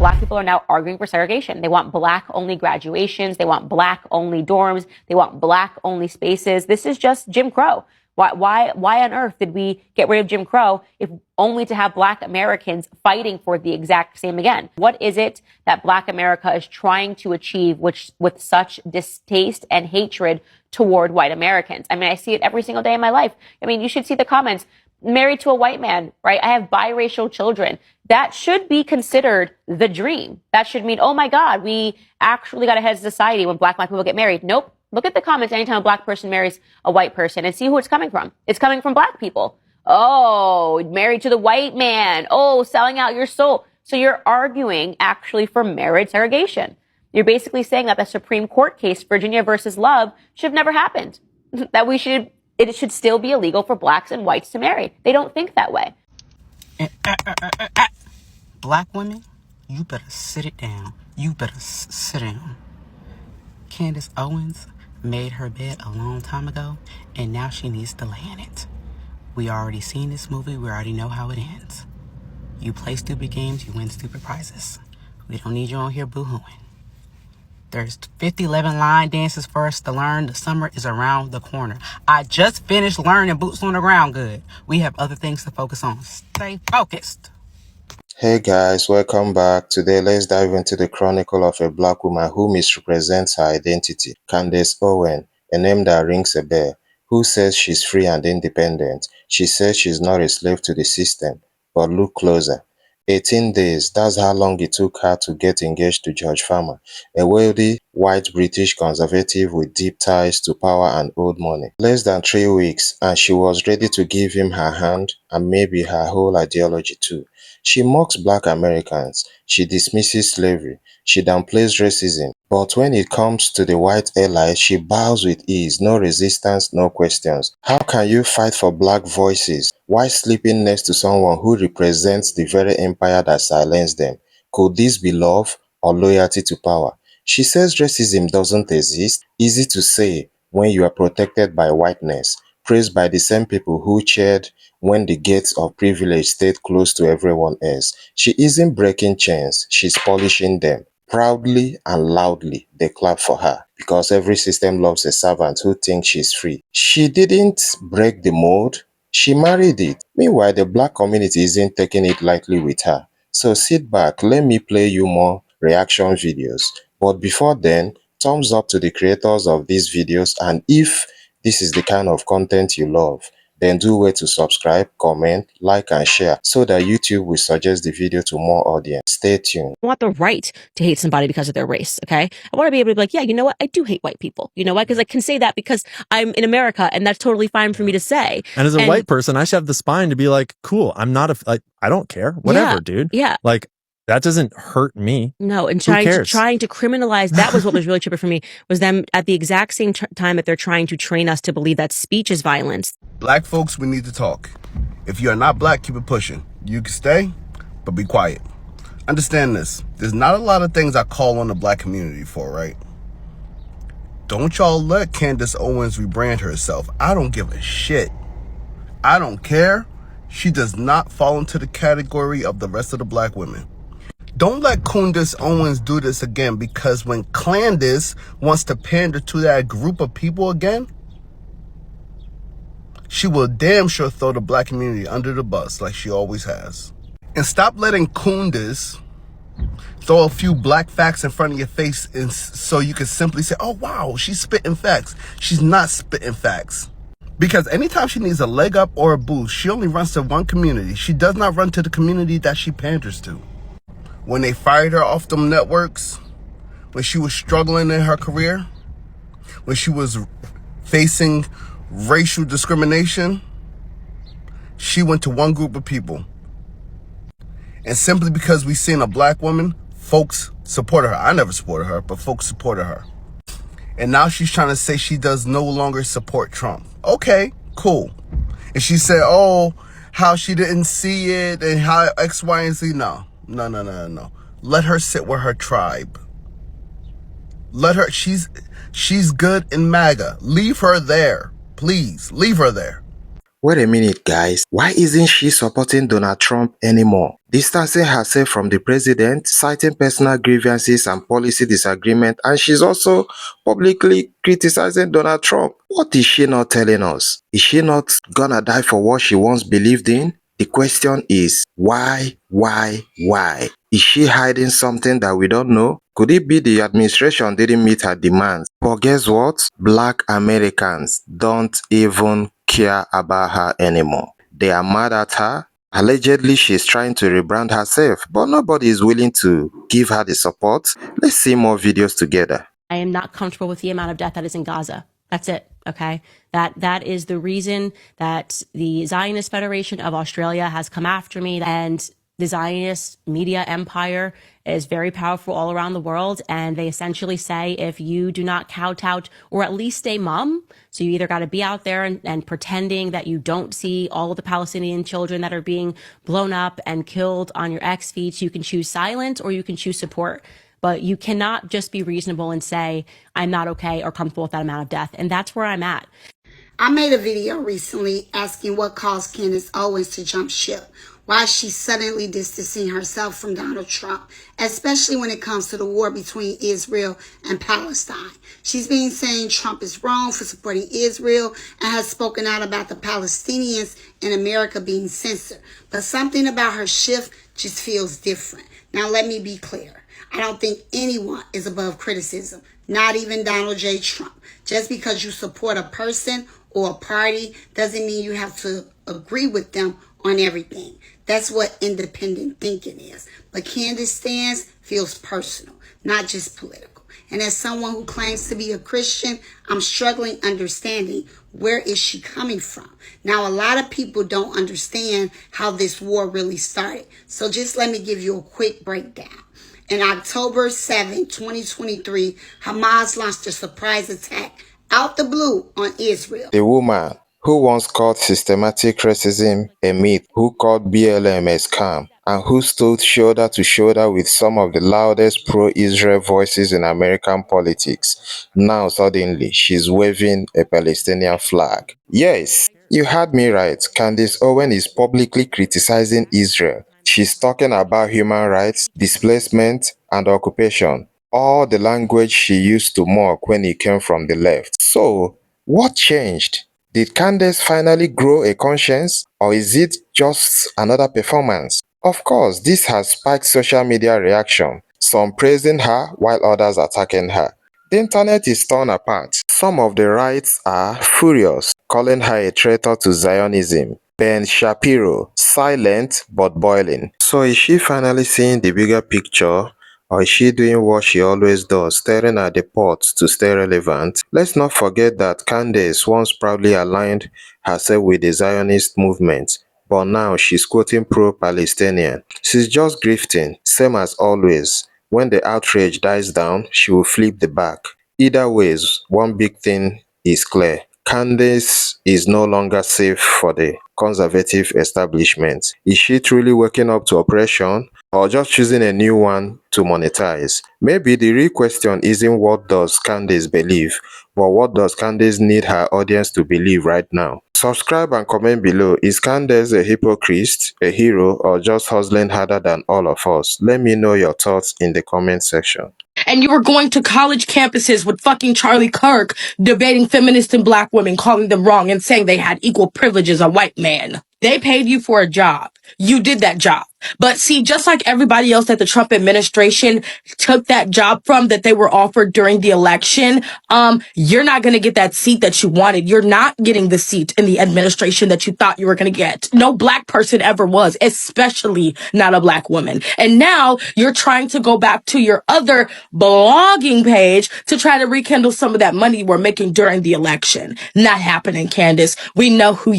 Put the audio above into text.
Black people are now arguing for segregation. They want Black-only graduations. They want Black-only dorms. They want Black-only spaces. This is just Jim Crow. Why on earth did we get rid of Jim Crow if only to have Black Americans fighting for the exact same again? What is it that Black America is trying to achieve with such distaste and hatred toward white Americans? I mean, I see it every single day in my life. I mean, you should see the comments. Married to a white man, right? I have biracial children. That should be considered the dream. That should mean, oh my God, we actually got ahead as a society when Black people get married. Nope. Look at the comments anytime a Black person marries a white person and see who it's coming from. It's coming from Black people. Oh, married to the white man. Oh, selling out your soul. So you're arguing actually for marriage segregation. You're basically saying that the Supreme Court case, Virginia versus Love, should have never happened. That it should still be illegal for Blacks and whites to marry. They don't think that way. Black women, you better sit it down. You better sit down. Candace Owens made her bed a long time ago, and now she needs to lay in it. We already seen this movie. We already know how it ends. You play stupid games, you win stupid prizes. We don't need you on here boo-hooing. There's 11 line dances for us to learn. The summer is around the corner. I just finished learning Boots on the Ground good. We have other things to focus on. Stay focused. Hey guys, welcome back. Today, let's dive into the chronicle of a Black woman who misrepresents her identity, Candace Owen, a name that rings a bell, who says she's free and independent. She says she's not a slave to the system, but look closer. 18 days, that's how long it took her to get engaged to George Farmer, a wealthy, white British conservative with deep ties to power and old money. Less than 3 weeks, and she was ready to give him her hand and maybe her whole ideology too. She mocks Black Americans, she dismisses slavery, she downplays racism, but when it comes to the white allies, she bows with ease, no resistance, no questions. How can you fight for Black voices while sleeping next to someone who represents the very empire that silenced them? Could this be love or loyalty to power? She says racism doesn't exist. Easy to say when you are protected by whiteness, praised by the same people who cheered when the gates of privilege stayed closed to everyone else. She isn't breaking chains, she's polishing them. Proudly and loudly, they clap for her because every system loves a servant who thinks she's free. She didn't break the mold, she married it. Meanwhile, the Black community isn't taking it lightly with her. So sit back, let me play you more reaction videos. But before then, thumbs up to the creators of these videos, and if this is the kind of content you love, then do wait to subscribe, comment, like, and share so that YouTube will suggest the video to more audience. Stay tuned. I want the right to hate somebody because of their race, okay? I want to be able to be like, yeah, you know what? I do hate white people. You know why? Because I can say that because I'm in America, and that's totally fine for me to say. And as a white person, I should have the spine to be like, cool, I'm not I don't care. Whatever, dude. Yeah. Like, that doesn't hurt me. No, and trying to criminalize, that was what was really trippy for me, was them at the exact same time that they're trying to train us to believe that speech is violence. Black folks, we need to talk. If you are not Black, keep it pushing. You can stay, but be quiet. Understand this. There's not a lot of things I call on the Black community for, right? Don't y'all let Candace Owens rebrand herself. I don't give a shit. I don't care. She does not fall into the category of the rest of the Black women. Don't let Candace Owens do this again, because when Candace wants to pander to that group of people again, she will damn sure throw the Black community under the bus like she always has. And stop letting Candace throw a few Black facts in front of your face and so you can simply say, oh wow, she's spitting facts. She's not spitting facts. Because anytime she needs a leg up or a boost, she only runs to one community. She does not run to the community that she panders to. When they fired her off them networks, when she was struggling in her career, when she was facing racial discrimination, she went to one group of people. And simply because we seen a Black woman, folks supported her. I never supported her, but folks supported her. And now she's trying to say she does no longer support Trump. Okay, cool. And she said, oh, how she didn't see it and how X, Y, and Z. No. Let her sit with her tribe. Let her, she's good in MAGA. Leave her there. Please, leave her there. Wait a minute, guys. Why isn't she supporting Donald Trump anymore? distancing herself from the president, citing personal grievances and policy disagreement, and she's also publicly criticizing Donald Trump. What is she not telling us? Is she not gonna die for what she once believed in? The question is, why? Is she hiding something that we don't know? Could it be the administration didn't meet her demands? But guess what? Black Americans don't even care about her anymore. They are mad at her. Allegedly, she's trying to rebrand herself, but nobody is willing to give her the support. Let's see more videos together. I am not comfortable with the amount of death that is in Gaza. That's it. Okay. That is the reason that the Zionist Federation of Australia has come after me, and the Zionist media empire is very powerful all around the world. And they essentially say, if you do not kowtow or at least stay mum, so you either got to be out there and pretending that you don't see all of the Palestinian children that are being blown up and killed on your X feeds. You can choose silence or you can choose support. But you cannot just be reasonable and say, I'm not okay or comfortable with that amount of death. And that's where I'm at. I made a video recently asking what caused Candace Owens to jump ship. Why she's suddenly distancing herself from Donald Trump, especially when it comes to the war between Israel and Palestine. She's been saying Trump is wrong for supporting Israel and has spoken out about the Palestinians in America being censored. But something about her shift just feels different. Now, let me be clear. I don't think anyone is above criticism, not even Donald J. Trump. Just because you support a person or a party doesn't mean you have to agree with them on everything. That's what independent thinking is. But Candace's stance feels personal, not just political. And as someone who claims to be a Christian, I'm struggling understanding where is she coming from. Now, a lot of people don't understand how this war really started. So just let me give you a quick breakdown. In October 7, 2023, Hamas launched a surprise attack out the blue on Israel. The woman who once called systematic racism a myth, who called BLM a scam, and who stood shoulder to shoulder with some of the loudest pro-Israel voices in American politics. Now suddenly, she's waving a Palestinian flag. Yes, you heard me right. Candace Owen is publicly criticizing Israel. She's talking about human rights, displacement, and occupation. All the language she used to mock when it came from the left. So, what changed? Did Candace finally grow a conscience, or is it just another performance? Of course, this has spiked social media reaction, some praising her while others attacking her. The internet is torn apart. Some of the rights are furious, calling her a traitor to Zionism. Ben Shapiro, silent but boiling. So is she finally seeing the bigger picture? Or is she doing what she always does, staring at the pot to stay relevant? Let's not forget that Candace once proudly aligned herself with the Zionist movement, but now she's quoting pro-Palestinian. She's just grifting, same as always. When the outrage dies down, she will flip the back. Either ways, one big thing is clear. Candace is no longer safe for the conservative establishment. Is she truly waking up to oppression, or just choosing a new one to monetize? Maybe the real question isn't what does Candace believe, but what does Candace need her audience to believe right now? Subscribe and comment below. Is Candace a hypocrite, a hero, or just hustling harder than all of us? Let me know your thoughts in the comment section. And you were going to college campuses with fucking Charlie Kirk debating feminists and black women, calling them wrong and saying they had equal privilege as a white man. They paid you for a job. You did that job. But see, just like everybody else that the Trump administration took that job from that they were offered during the election, you're not going to get that seat that you wanted. You're not getting the seat in the administration that you thought you were going to get. No black person ever was, especially not a black woman. And now you're trying to go back to your other blogging page to try to rekindle some of that money you were making during the election. Not happening, Candace. We know who